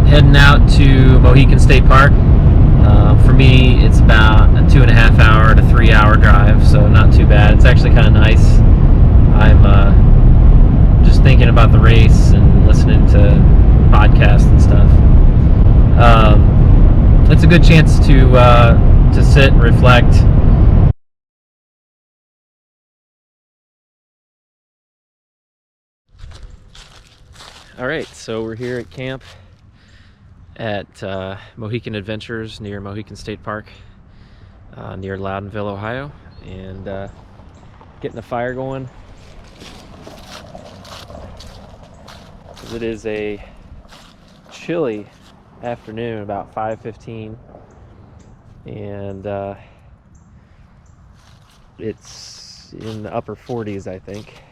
Heading out to Mohican State Park. For me, it's about a 2.5 hour to 3 hour drive, so not too bad. It's actually kind of nice. I'm just thinking about the race and listening to podcasts and stuff. It's a good chance to sit and reflect. All right, so we're here at camp at Mohican Adventures near Mohican State Park, near Loudonville, Ohio, and getting a fire going. It is a chilly afternoon, about 5:15, and it's in the upper 40s, I think.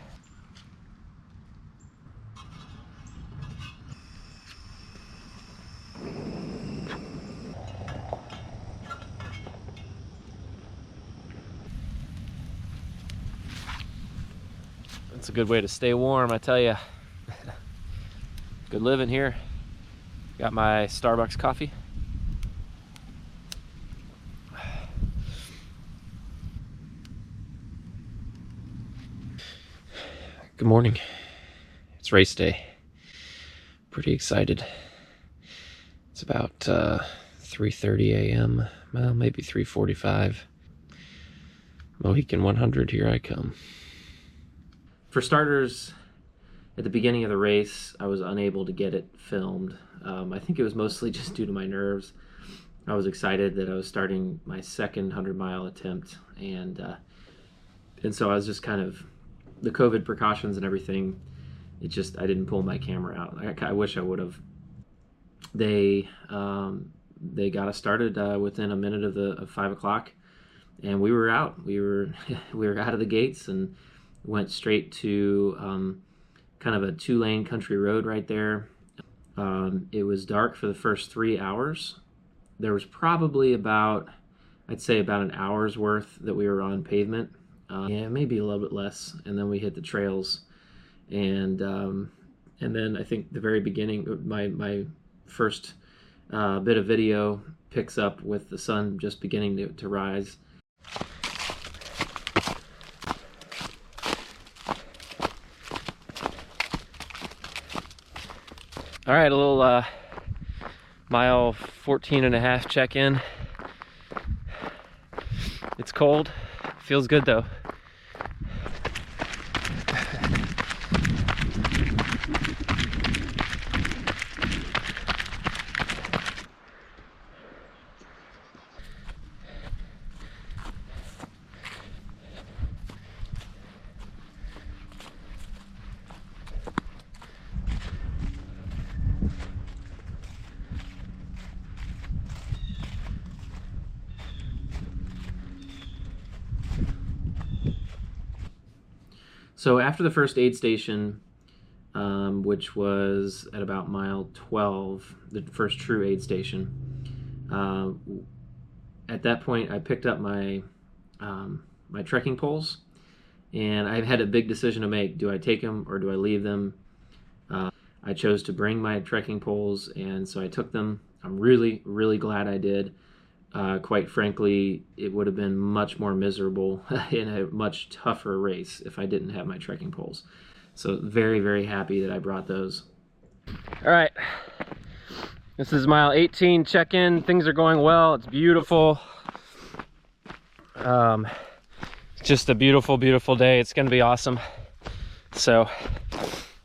It's a good way to stay warm, I tell you. Good living here. Got my Starbucks coffee. Good morning. It's race day. Pretty excited. It's about 3:30 a.m. Well, maybe 3:45. Mohican 100, here I come. For starters, at the beginning of the race, I was unable to get it filmed. I think it was mostly just due to my nerves. I was excited that I was starting my second 100-mile attempt, and so I was just kind of, the COVID precautions and everything, I didn't pull my camera out. I wish I would have. They got us started within a minute of 5 o'clock, and we were out. We were out of the gates and went straight to kind of a 2-lane country road right there. It was dark for the first 3 hours. There was probably I'd say about an hour's worth that we were on pavement. Yeah, maybe a little bit less. And then we hit the trails. And then I think the very beginning, my first bit of video picks up with the sun just beginning to rise. All right, a little mile 14.5 check-in. It's cold, feels good though. So after the first aid station, which was at about mile 12, the first true aid station, at that point I picked up my my trekking poles, and I had a big decision to make. Do I take them or do I leave them? I chose to bring my trekking poles, and so I took them. I'm really, really glad I did. Quite frankly, it would have been much more miserable in a much tougher race if I didn't have my trekking poles. So very, very happy that I brought those. All right, this is mile 18 check-in. Things are going well. It's beautiful. It's just a beautiful, beautiful day. It's gonna be awesome. So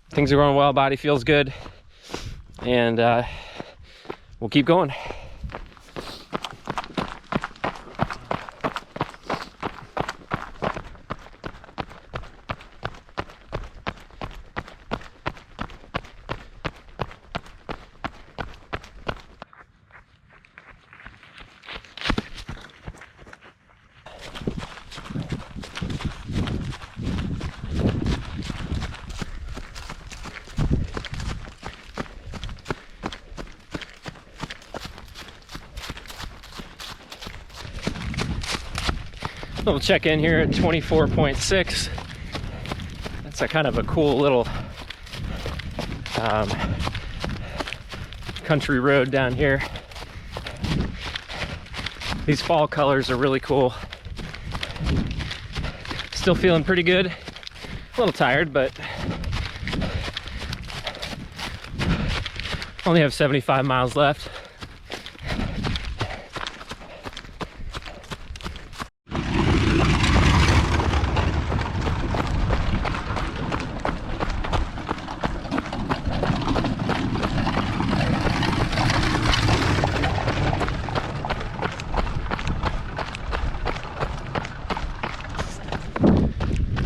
things are going well. Body feels good, and we'll keep going. Little check in here at 24.6. That's a kind of a cool little country road down here. These fall colors are really cool. Still feeling pretty good. A little tired, but only have 75 miles left.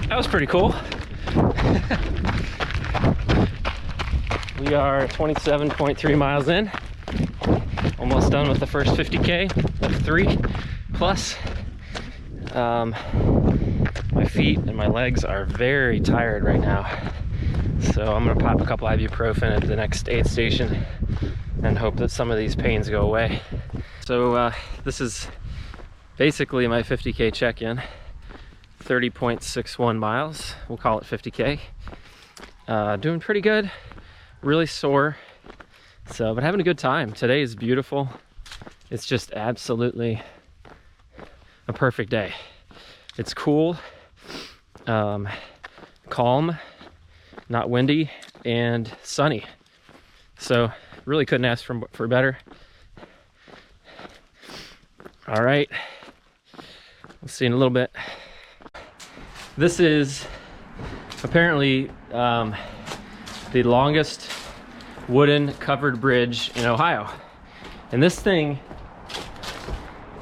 That was pretty cool. We are 27.3 miles in. Almost done with the first 50K of 3 plus. My feet and my legs are very tired right now. So I'm gonna pop a couple ibuprofen at the next aid station and hope that some of these pains go away. So this is basically my 50K check-in. 30.61 miles, we'll call it 50K. Doing pretty good, really sore, but having a good time. Today is beautiful. It's just absolutely a perfect day. It's cool, calm, not windy, and sunny. So really couldn't ask for better. All right, we'll see in a little bit. This is apparently the longest wooden covered bridge in Ohio. And this thing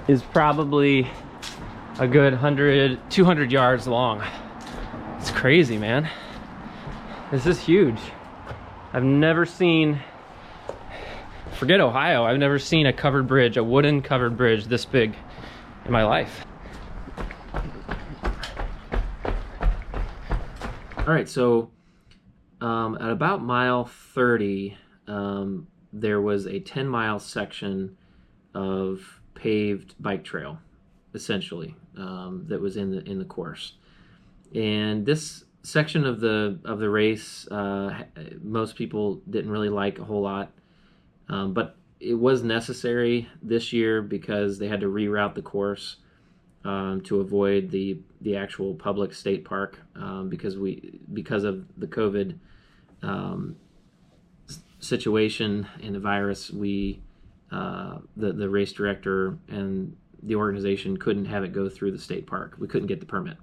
is probably a good 200 yards long. It's crazy, man. This is huge. I've never seen, forget Ohio, I've never seen a covered bridge, a wooden covered bridge this big in my life. All right, so at about mile 30, there was a 10-mile section of paved bike trail, essentially, that was in the course. And this section of the race, most people didn't really like a whole lot, but it was necessary this year because they had to reroute the course to avoid the actual public state park because of the COVID situation and the virus. The race director and the organization couldn't have it go through the state park. We couldn't get the permit.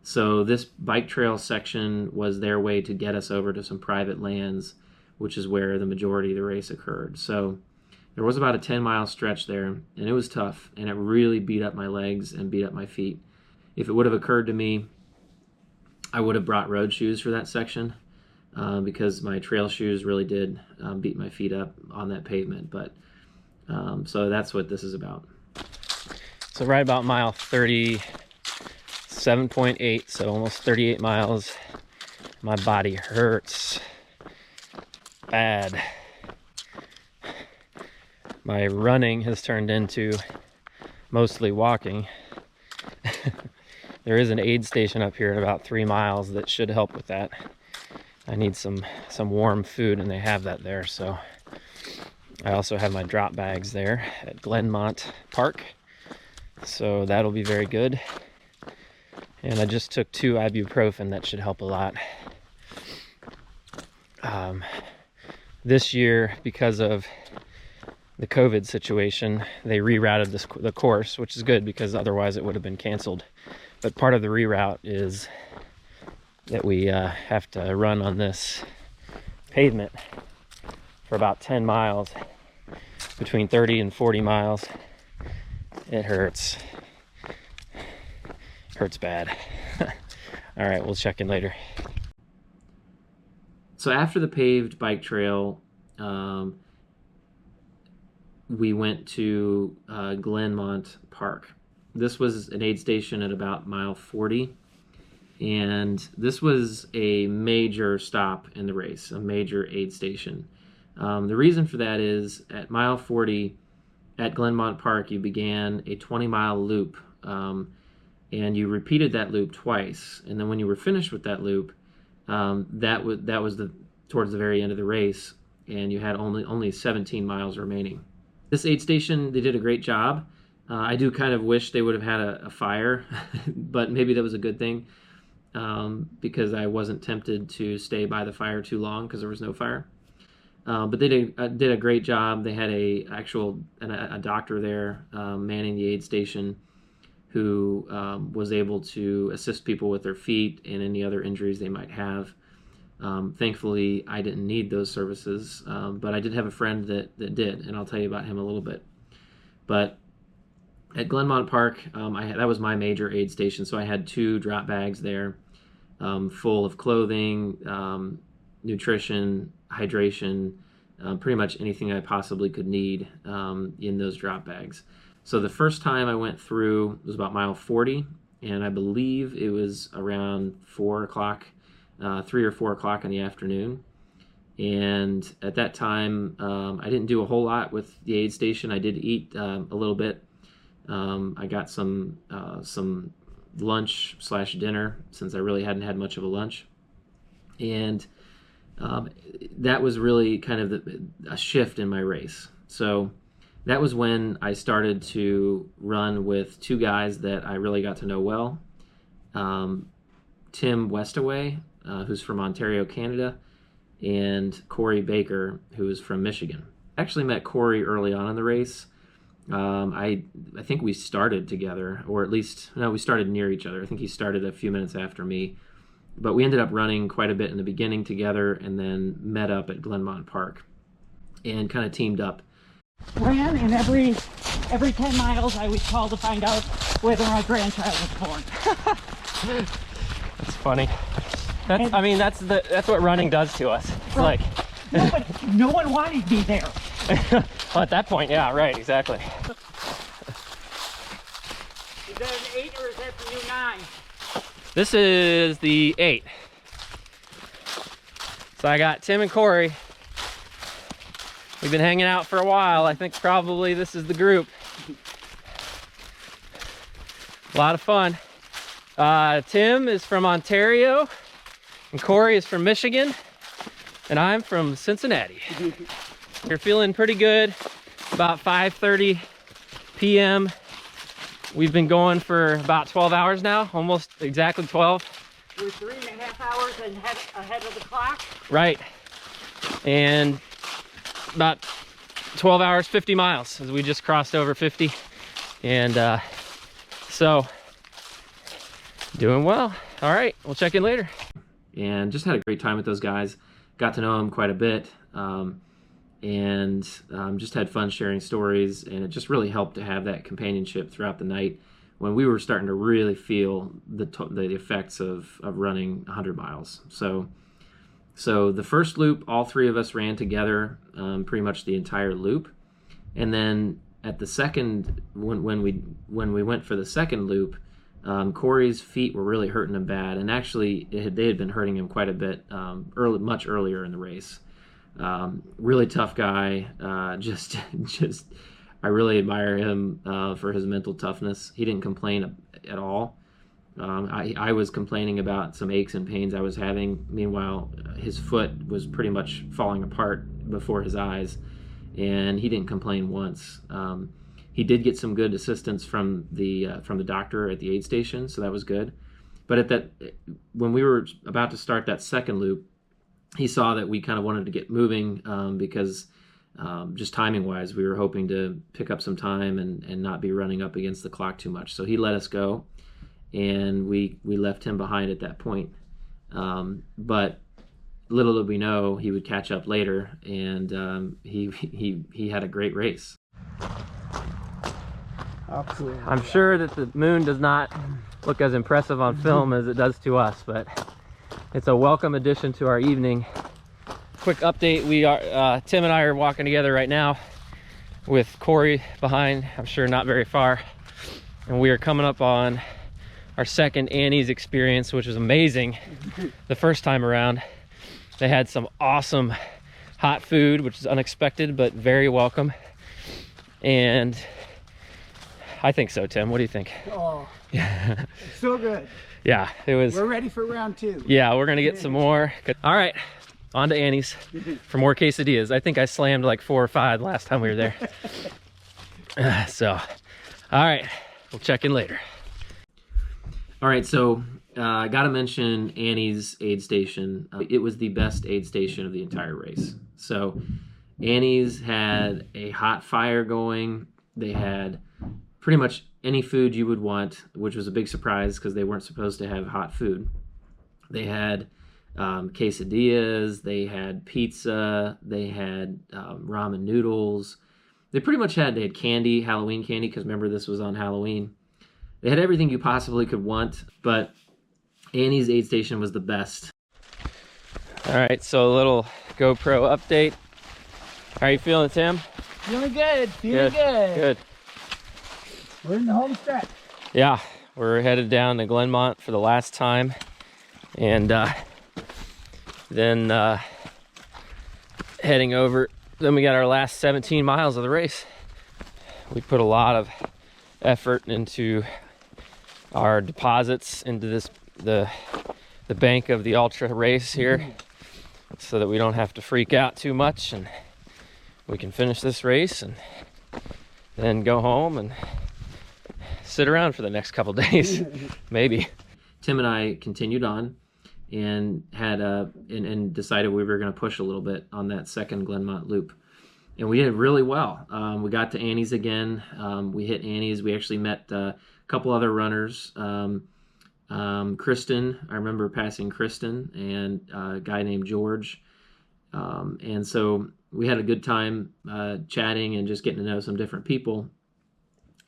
So this bike trail section was their way to get us over to some private lands, which is where the majority of the race occurred. So there was about a 10-mile stretch there, and it was tough, and it really beat up my legs and beat up my feet. If it would have occurred to me, I would have brought road shoes for that section because my trail shoes really did beat my feet up on that pavement. But so that's what this is about. So right about mile 37.8, so almost 38 miles, my body hurts bad. My running has turned into mostly walking. There is an aid station up here at about 3 miles that should help with that. I need some warm food, and they have that there. So I also have my drop bags there at Glenmont Park, so that'll be very good. And I just took 2 ibuprofen. That should help a lot. This year, because of the COVID situation, they rerouted the course, which is good because otherwise it would have been canceled. But part of the reroute is that we have to run on this pavement for about 10 miles, between 30 and 40 miles. It hurts. Hurts bad. All right, we'll check in later. So after the paved bike trail, we went to Glenmont Park. This was an aid station at about mile 40, and this was a major stop in the race, a major aid station. The reason for that is at mile 40 at Glenmont Park, you began a 20-mile loop and you repeated that loop twice. And then when you were finished with that loop, that was towards the very end of the race, and you had only 17 miles remaining. This aid station, they did a great job. I do kind of wish they would have had a fire, but maybe that was a good thing, because I wasn't tempted to stay by the fire too long because there was no fire. But they did a great job. They had a doctor there manning the aid station, who was able to assist people with their feet and any other injuries they might have. Thankfully, I didn't need those services, but I did have a friend that did, and I'll tell you about him a little bit. But at Glenmont Park, that was my major aid station, so I had 2 drop bags there, full of clothing, nutrition, hydration, pretty much anything I possibly could need in those drop bags. So the first time I went through was about mile 40, and I believe it was around 4 o'clock, 3 or 4 o'clock in the afternoon. And at that time, I didn't do a whole lot with the aid station. I did eat a little bit. I got some lunch / dinner, since I really hadn't had much of a lunch. And that was really kind of a shift in my race. So that was when I started to run with 2 guys that I really got to know well. Tim Westaway, who's from Ontario, Canada, and Corey Baker, who is from Michigan. I actually met Corey early on in the race. I think we started together, or at least, no, we started near each other. I think he started a few minutes after me. But we ended up running quite a bit in the beginning together, and then met up at Glenmont Park and kind of teamed up. Ran, and every 10 miles I would call to find out whether my grandchild was born. That's funny. I mean, that's what running does to us. It's right. Like no one wanted me there. Well, at that point, yeah, right, exactly. Is that an 8 or is that the new 9? This is the 8. So I got Tim and Corey. We've been hanging out for a while. I think probably this is the group. A lot of fun. Tim is from Ontario, and Corey is from Michigan, and I'm from Cincinnati. You're feeling pretty good. About 5:30 p.m. We've been going for about 12 hours now, almost exactly 12. We're 3.5 hours ahead of the clock. Right. And about 12 hours, 50 miles, as we just crossed over 50. And so, doing well. All right, we'll check in later. And just had a great time with those guys. Got to know them quite a bit. And just had fun sharing stories, and it just really helped to have that companionship throughout the night when we were starting to really feel the effects of running 100 miles. So the first loop, all 3 of us ran together pretty much the entire loop, and then at the second, when we went for the second loop, Corey's feet were really hurting him bad, and actually they had been hurting him quite a bit much earlier in the race. Really tough guy. I really admire him for his mental toughness. He didn't complain at all. I was complaining about some aches and pains I was having. Meanwhile, his foot was pretty much falling apart before his eyes, and he didn't complain once. He did get some good assistance from the doctor at the aid station, so that was good. But when we were about to start that second loop, he saw that we kind of wanted to get moving because just timing-wise, we were hoping to pick up some time and not be running up against the clock too much. So he let us go, and we left him behind at that point. But little did we know he would catch up later, and he had a great race. Absolutely. I'm sure that the moon does not look as impressive on film as it does to us, but it's a welcome addition to our evening. Quick update, Tim and I are walking together right now with Corey behind, I'm sure not very far. And we are coming up on our second Annie's experience, which was amazing the first time around. They had some awesome hot food, which is unexpected, but very welcome. And I think so, Tim. What do you think? Oh, so good. Yeah, it was. We're ready for round 2. Yeah, we're gonna get some more. All right, on to Annie's for more quesadillas. I think I slammed like 4 or 5 last time we were there. So, all right, we'll check in later. All right, so I gotta mention Annie's aid station. It was the best aid station of the entire race. So Annie's had a hot fire going. They had pretty much any food you would want, which was a big surprise because they weren't supposed to have hot food. They had quesadillas, they had pizza, they had ramen noodles. They had candy, Halloween candy, because remember this was on Halloween. They had everything you possibly could want, but Annie's aid station was the best. All right, so a little GoPro update. How are you feeling, Tim? Feeling good. Feeling good. Good. We're in the home stretch. Yeah, we're headed down to Glenmont for the last time, and then heading over. Then we got our last 17 miles of the race. We put a lot of effort into our deposits into the bank of the ultra race here, so that we don't have to freak out too much, and we can finish this race and then go home and sit around for the next couple days. Maybe. Tim and I continued on and had and decided we were going to push a little bit on that second Glenmont loop, and we did really well. We got to Annie's again. We hit Annie's. We actually met a couple other runners. Kristin, I remember passing Kristin, and a guy named George, and so we had a good time chatting and just getting to know some different people.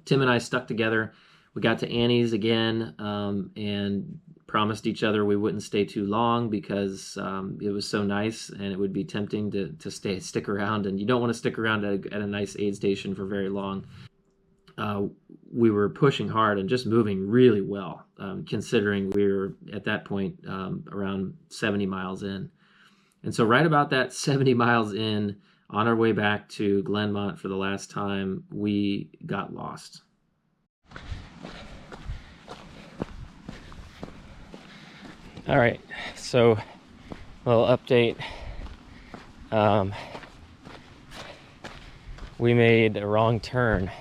Tim and I stuck together. We got to Annie's again, and promised each other we wouldn't stay too long because it was so nice, and it would be tempting to stick around, and you don't want to stick around at a nice aid station for very long. We were pushing hard and just moving really well, considering we were at that point around 70 miles in. And so right about that 70 miles in, on our way back to Glenmont for the last time, we got lost. All right, so a little update. We made a wrong turn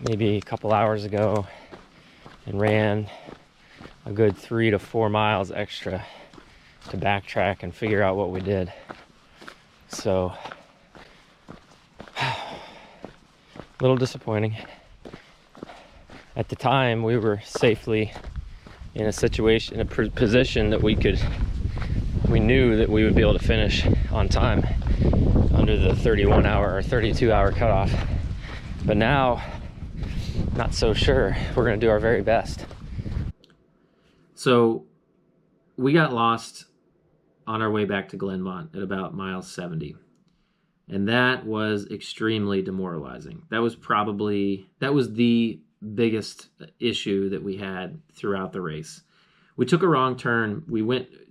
maybe a couple hours ago and ran a good 3 to 4 miles extra to backtrack and figure out what we did. So a little disappointing. At the time, we were safely in a position that we knew that we would be able to finish on time under the 31-hour or 32-hour cutoff. But now, not so sure. We're going to do our very best. So we got lost on our way back to Glenmont at about mile 70. And that was extremely demoralizing. That was the biggest issue that we had throughout the race. We took a wrong turn.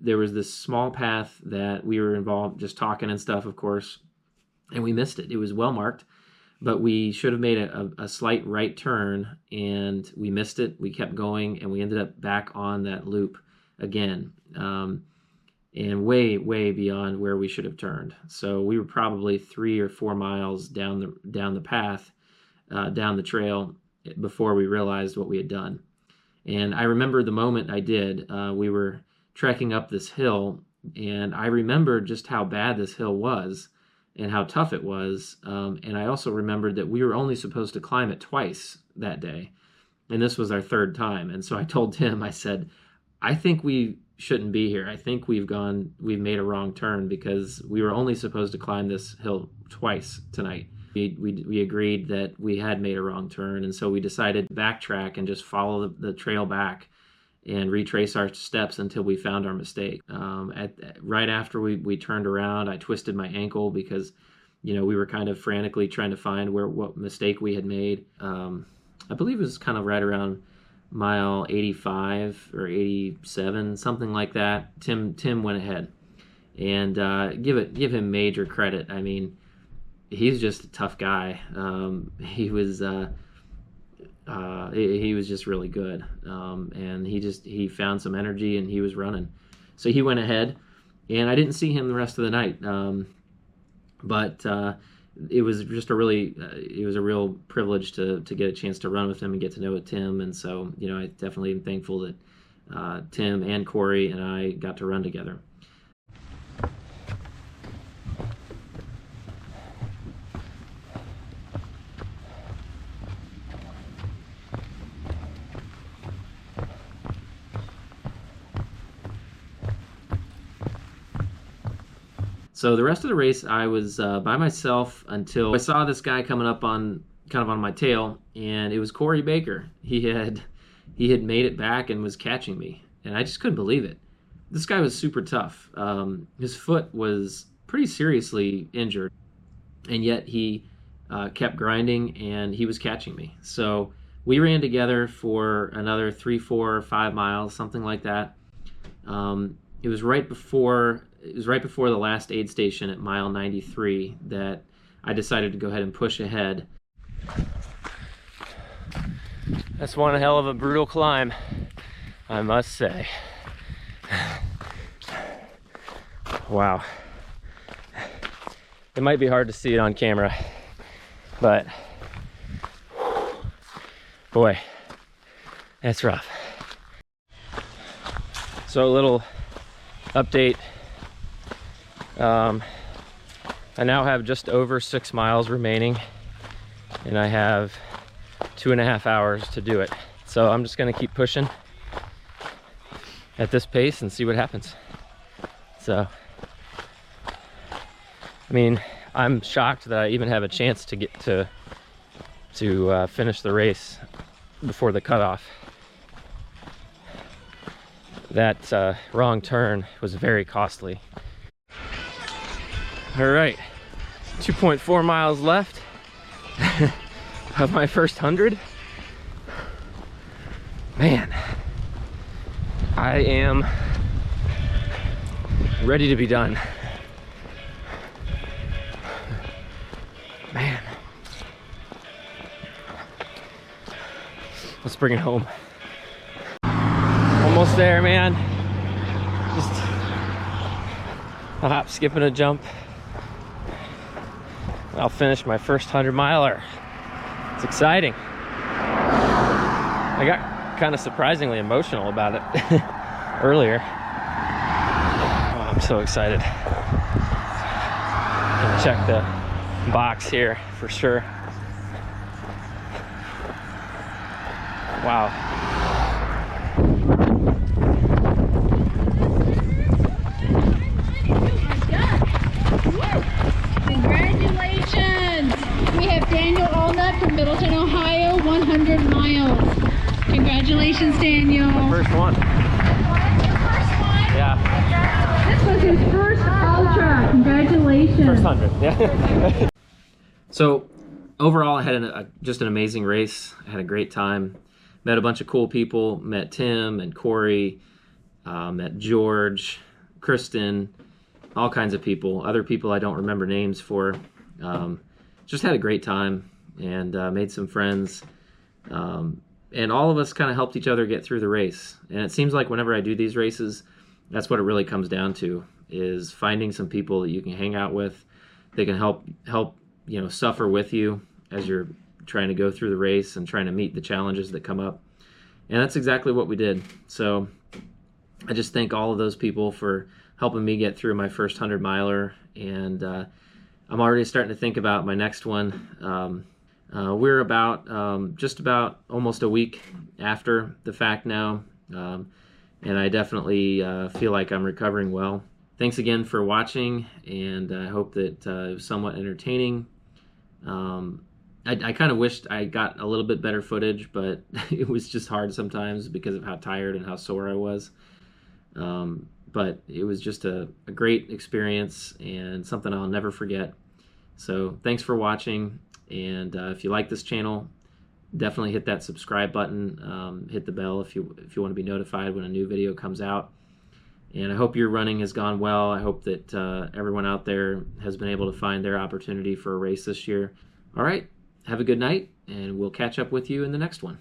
There was this small path that we were involved, just talking and stuff, of course, and we missed it. It was well marked, but we should have made a slight right turn, and we missed it. We kept going, and we ended up back on that loop again, and way, way beyond where we should have turned. So we were probably 3 or 4 miles down the path, down the trail, before we realized what we had done. And I remember the moment I did. We were trekking up this hill, and I remembered just how bad this hill was and how tough it was. And I also remembered that we were only supposed to climb it twice that day, and this was our 3rd time. And so I told Tim, I said, I think we shouldn't be here. I think we've made a wrong turn because we were only supposed to climb this hill twice tonight. We agreed that we had made a wrong turn, and so we decided to backtrack and just follow the trail back and retrace our steps until we found our mistake. Right after we turned around, I twisted my ankle because, we were kind of frantically trying to find what mistake we had made. I believe it was kind of right around mile 85 or 87, something like that. Tim went ahead, and give him major credit. I mean, he's just a tough guy. He was just really good, and he found some energy and he was running, so he went ahead, and I didn't see him the rest of the night, but it was just a real privilege to get a chance to run with him and get to know Tim. And so, you know, I definitely am thankful that Tim and Corey and I got to run together. So the rest of the race, I was by myself until I saw this guy coming up on my tail, and it was Corey Baker. He had made it back and was catching me, and I just couldn't believe it. This guy was super tough. His foot was pretty seriously injured, and yet he kept grinding, and he was catching me. So we ran together for another 3, 4, 5 miles, something like that. It was right before the last aid station at mile 93 that I decided to go ahead and push ahead. That's one hell of a brutal climb, I must say. Wow. It might be hard to see it on camera, but boy, that's rough. So a little update. I now have just over 6 miles remaining, and I have 2.5 hours to do it. So I'm just gonna keep pushing at this pace and see what happens. So, I mean, I'm shocked that I even have a chance to get to finish the race before the cutoff. That wrong turn was very costly. All right, 2.4 miles left of my first 100. Man, I am ready to be done. Man, let's bring it home. Almost there, man. Just a hop, skip, and a jump. I'll finish my first 100-miler. It's exciting. I got kind of surprisingly emotional about it earlier. Oh, I'm so excited. Gonna check the box here for sure. Wow. Congratulations! We have Daniel Allnutt from Middleton, Ohio, 100 miles. Congratulations, Daniel. First one. Your first one? Yeah. This was his first ultra. Congratulations. First 100. Yeah. So overall, I had just an amazing race. I had a great time. Met a bunch of cool people. Met Tim and Corey. Met George, Kristin, all kinds of people. Other people I don't remember names for. Just had a great time and made some friends. And all of us kind of helped each other get through the race. And it seems like whenever I do these races, that's what it really comes down to, is finding some people that you can hang out with. They can help you know, suffer with you as you're trying to go through the race and trying to meet the challenges that come up. And that's exactly what we did. So I just thank all of those people for helping me get through my first 100-miler. And I'm already starting to think about my next one. We're about just about almost a week after the fact now, and I definitely feel like I'm recovering well. Thanks again for watching, and I hope that it was somewhat entertaining. I kind of wished I got a little bit better footage, but it was just hard sometimes because of how tired and how sore I was. But it was just a great experience and something I'll never forget. So thanks for watching, and if you like this channel, definitely hit that subscribe button. Hit the bell if you want to be notified when a new video comes out. And I hope your running has gone well. I hope that everyone out there has been able to find their opportunity for a race this year. All right, have a good night, and we'll catch up with you in the next one.